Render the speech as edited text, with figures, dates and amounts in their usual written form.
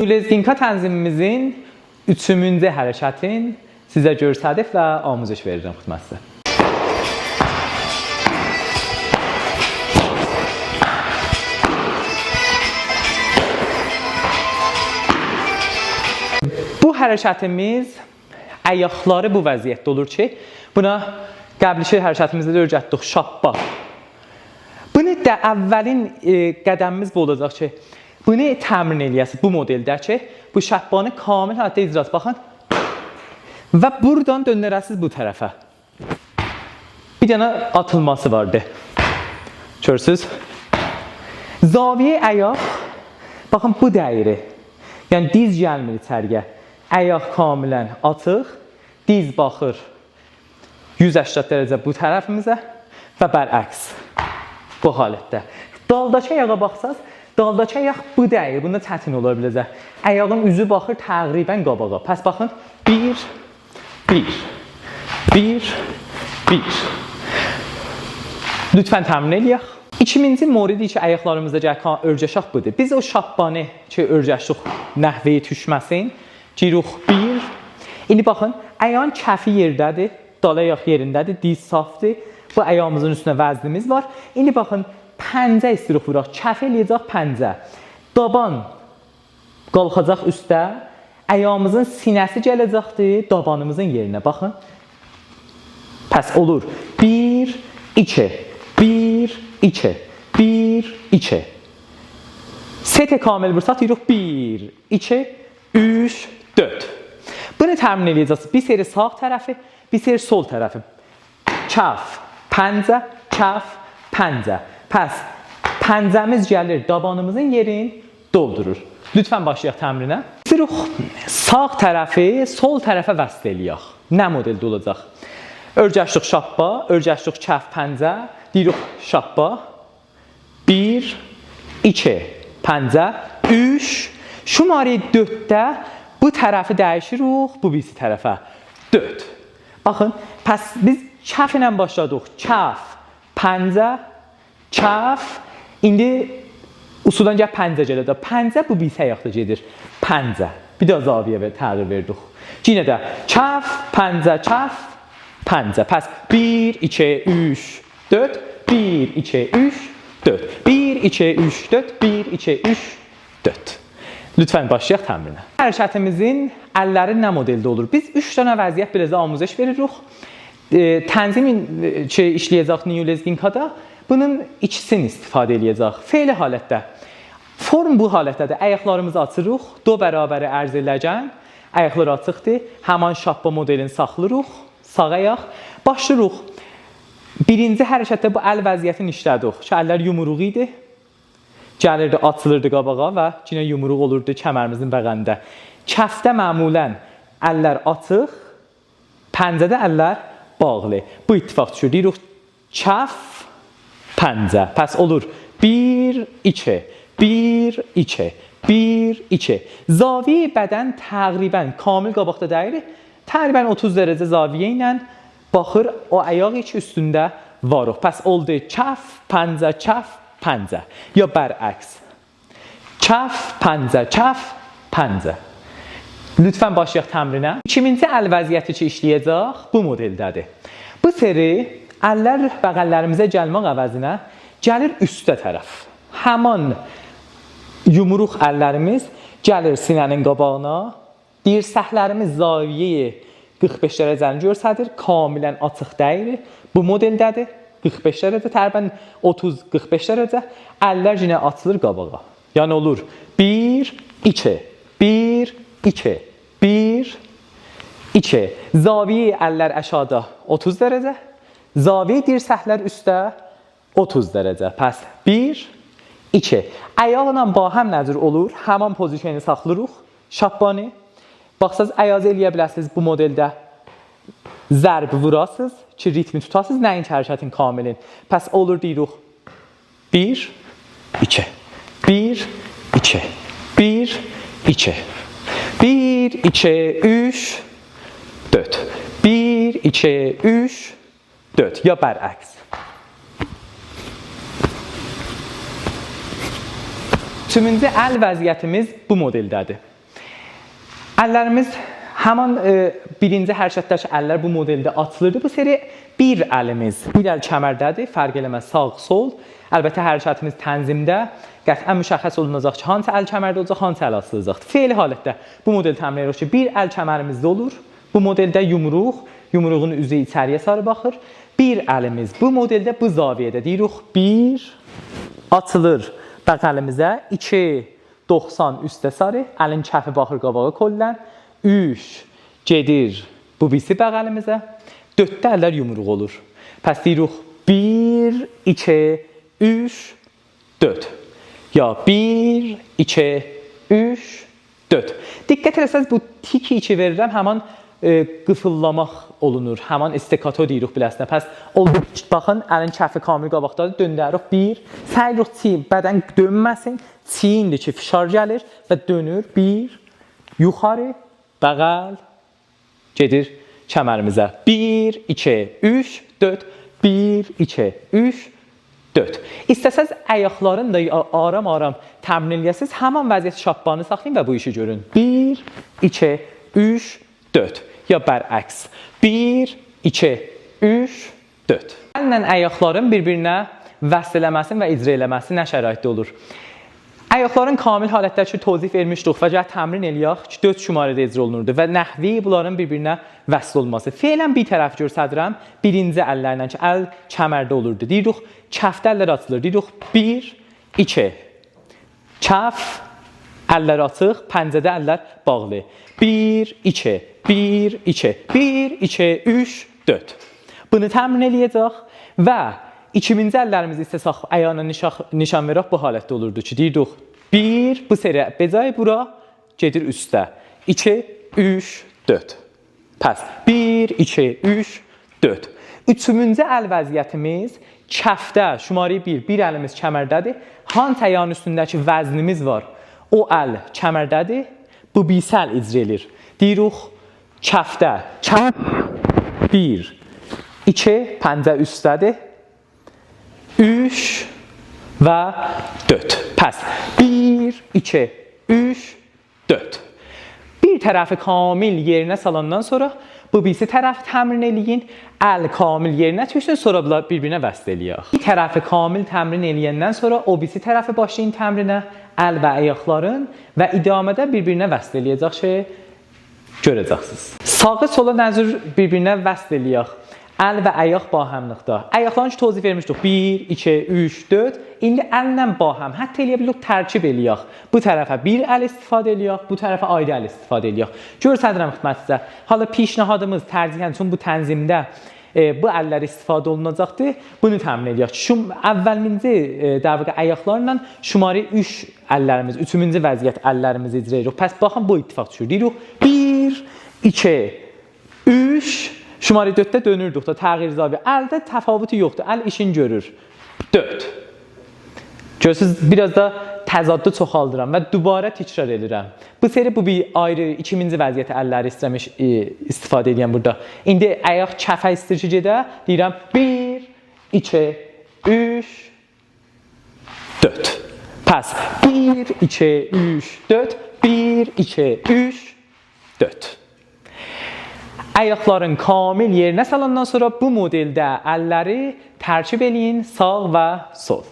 Lezginka tənzimimizin 3-cü hərəkətin sizə göstərib və amuzış verirəm xidmətdə. Bu hərəkətimiz ayaqları bu vəziyyətdə olur ki, buna qəblikli hərəkətimizdə də öyrətdik, şappa. Bunu da əvvəlin qədəmimiz bu olacaq ki, bunu təmrin eləyəsiniz bu modeldə ki, bu şappanı kamil halətdə icra edin. Baxın. Və buradan döndürəsiniz bu tərəfə. Bir dənə atılması vardı. Görürsünüz? Zaviyə ayaq, baxın bu dəyiri. Yəni diz gəlmir içəriyə. Ayaq kamilən atıq, diz baxır 180 dərəcə bu tərəfimizə və bərəks. Bu halətdə. Daldakı ayağa baxsaz, daldakı ayaq bu dəyir. Bunda çətin ola biləcək. Ayağın üzü baxır təqribən qabağa. Pəs baxın. 1, 1, 1, 1. Lütfən təmin eləyək. 2-ci moridi ki, ayaqlarımızda gələn örgəşək budur. Biz o şapbanı ki, örgəşdik nəhvəyə düşməsin. Giruq 1. İndi baxın, ayağın kəfi yerdədir. Dal ayaq yerindədir, diz safdır. Bu ayağımızın üstünə vəznimiz var. İndi baxın, pəncə istəyirik vuraq. Kəf eləyəcək pəncə. Daban qalxacaq üstə. Ayağımızın sinəsi gələcəkdir dabanımızın yerinə. Baxın. Pəs olur. 1, 2, 1, 2, 1, 2. Sete kamil vursaq deyirik 1, 2, 3, 4. Bunu təmin eləyəcəksiniz. Bir seri sağ tərəfi, bir seri sol tərəfi. Kəf, pəncə, kəf, pəncə. Pəs, pəncəmiz gəlir, dabanımızın yerini doldurur. Lütfən başlayaq təmrinə. Sağ tərəfi, sol tərəfə vəsl eləyək. Nə modeldə olacaq? Örgəşdik şappa, örgəşdik kəf, pəncə. Deyirik şappa. 1, 2, pəncə, 3. Şumari 4-də bu tərəfi dəyişirik, bu birisi tərəfə. 4. Baxın, pəs biz kəf ilə başladıq. Kəf, pəncə, kəf. İndi usuldan gəl pəncə gəlir. Pəncə bu birisi ayaqda gedir. Pəncə. Bir də zaviyə təğyir verdik. Yenə də kəf, pəncə, kəf, pəncə. Pəs 1, 2, 3, 4. 1, 2, 3, 4. 1, 2, 3, 4. 1, 2, 3, 4. Lütfən başlayaq təmrinə. Hərəkətimizin əlləri nə modeldə olur? Biz 3 dənə vəziyyət biləcə amuzəş veririk. Tənzimin ki, işləyəcək Lezginkada bunun ikisini istifadə edəcək. Fe'li halətdə. Form bu halətdədir. Ayaqlarımızı açırıq. Do bərabəri ərz eləyəcən. Ayaqlar açıqdır. Həman şappa modelini saxlayırıq. Sağ ayaq. Başlayırıq. Birinci hərəkətdə bu əl vəziyyətini işlədik. Ki, əllər yumruq idi. Gəlirdi, açılırdı qabağa və yenə yumruq olurdu kəmərimizin bəğəndə. Kəfdə məmulən əllər açıq, pəncədə əllər bağlı. Bu ittifaq düşür. Deyirik, kəf, pəncə. Pəs olur 1, 2, 1, 2, 1, 2. Zaviyə bədən təqribən kamil qabaqda dəyirik. Təqribən 30 dərəcə zaviyə ilə baxır, o ayaq iki üstündə varıq. Pəs oldu kəf, pəncə, kəf, pəncə. Ya bərəks. Kəf, pəncə, kəf, pəncə. Lütfən başlayaq təmrinə. 2-ci əl vəziyyəti ki, işləyəcək bu modeldədir. Bu seri əllər bəğəllərimizə gəlmək əvəzinə gəlir üstə tərəf. Həman yumruq əllərimiz gəlir sinənin qabağına. Dirsəklərimiz zaviyyəyi 45 dərəcəni göstərir. Kamilən açıq deyil. Bu modeldədir. 45 dərəcə, təqribən 30-45 dərəcə. Əllər yenə açılır qabağa. Yəni olur 1, 2, 1, 2, 1, 2. Zaviyə əllər əşada 30 dərəcə. Zaviyə dirsəklər üstə 30 dərəcə. Pəs 1, 2. Ayaqla bahəm nəzir olur. Həman pozisiyonu saxlayırıq. Şapbanı. Baxsaz, əyaz eləyə biləsiniz bu modeldə. Zərb vurasınız ki, ritmi tutasınız, nəinki hərəkətin kamilin. Pəs olur deyirik 1, 2, 1, 2, 1, 2, 1, 2, 3, 4, 1, 2, 3, 4. Ya bərəks. Üçüncü əl vəziyyətimiz bu modeldədir. Əllərimiz həman birinci hərəkətdəki əllər bu modeldə atılırdı. Bu seri bir əlimiz, bir əl kəmərdədir, fərq eləməz sağ, sol. Əlbəttə hərəkətimiz tənzimdə qətiyyən müşəxəs olunacaq ki, hansı əl kəmərdə olacaq, hansı əl asılacaqdır. Fe'li halətdə bu model təmin edirik ki, bir əl kəmərimizdə olur. Bu modeldə yumruğun üzü içəriyə sarı baxır. Bir əlimiz bu modeldə bu zaviyədə deyirik. 1 atılır bəğəlimizə, 2 90 üstə sarı, əlin kəfi baxır qabağa kollən, 3 gedir bu birisi bəğəlimizə, 4-də əllər yumruq olur. Pəs deyirik 1 2 3 4. Ya 1 2 3 4. Diqqət etsəz bu tiki 2 verirəm, həman qıfıllamaq olunur. Həman istekato deyirik biləsinə. Pəs oldu, baxın, əlin kəfi kamil qabaqdadır, döndəririk 1. Səyirik çiy, bədən dönməsin. Çiyindəki fişar gəlir və dönür 1. Yuxarı, bəğəl, gedir kəmərimizə. 1, 2, 3, 4. 1, 2, 3, 4. İstəsəz ayaqların da aram-aram təmin eləyəsiniz. Həman vəziyyət şapbanı saxlayın və bu işi görün. 1, 2, 3, 4. Ya bərəks. 1, 2, 3, 4. Əllə ayaqların bir-birinə vəsl eləməsin və icra eləməsin nə şəraitdə olur? Ayaqların kamil halətdəki tozif vermişdik və gəl təmrin eləyək ki, 4 şumarədə icra olunurdu və nəhvi bunların bir-birinə vəsl olması. Fe'lən bir tərəf göstərirəm, birinci əllərlə ki, əl kəmərdə olurdu. Deyirik, kəfdə əllər açılır. Deyirik, 1, 2. Kəf, əllər açıq, pəncədə əllər bağlı. 1, 2, 1, 2, 1, 2, 3, 4. Bunu təmin eləyəcək və İkinci əllərimizi istəsək ayağına nişan verək bu halətdə olurdu ki, deyirik 1, bu seri becay bura gedir üstə. 2, 3, 4. Pəs 1, 2, 3, 4. Üçüncü əl vəziyyətimiz kəfdə, şumarı 1, bir əlimiz kəmərdədir. Hansı ayağın üstündəki vəznimiz var, o əl kəmərdədir. Bu birisi əl icra edir. Deyirik kəfdə, kəf 1, 2, pəncə üstədir. 3 və 4. Pəs 1, 2, 3, 4. Bir tərəfi kamil yerinə salandan sonra bu birisi tərəfi təmrin eləyin. Əl kamil yerinə düşsün, sonra bunlar bir-birinə vəsl eləyək. Bir tərəfi kamil təmrin eləyəndən sonra o birisi tərəfi başlayın təmrinə. Əl və ayaqların və idamədə bir-birinə vəsl eləyəcək şey görəcəksiniz. Sağı sola nəzir bir-birinə vəsl eləyək. Əl və ayaq bahəmlikdə. Ayaqların ki, tozif vermişdik. 1, 2, 3, 4. İndi əllə bahəm. Hətta eləyə bilirik, tərkib eləyək. Bu tərəfə bir əl istifadə eləyək, bu tərəfə ayrı əl istifadə eləyək. Görsədirəm xidmətinizə. Hala pişnahadımız tərcihən üçün bu tənzimdə bu əllər istifadə olunacaqdır. Bunu təmin eləyək. Əvvəlinci dəqiqə ayaqlarla şumarı 3 əllərimiz, üçüncü vəziyyət əllərimizi icra edirik. Pəs baxın, bu ittifaq düşür. Deyirik 1, 2, 3, şumarı 4-də dönürdük da təğyir zaviyə. Əldə təfavütü yoxdur. Əl işin görür. 4. Görürsünüz, biraz da təzadlı çoxaldıram və dubara təkrar edirəm. Bu seri bu bir ayrı ikinci vəziyyətə əlləri istifadə edirəm burada. İndi ayaq kəfə istir ki gedə. Deyirəm 1, 2, 3, 4. Pəs 1, 2, 3, 4. 1, 2, 3, 4. Ayaqların kamil yerinə salandan sonra bu modeldə əlləri tərkib eləyin, sağ və sol.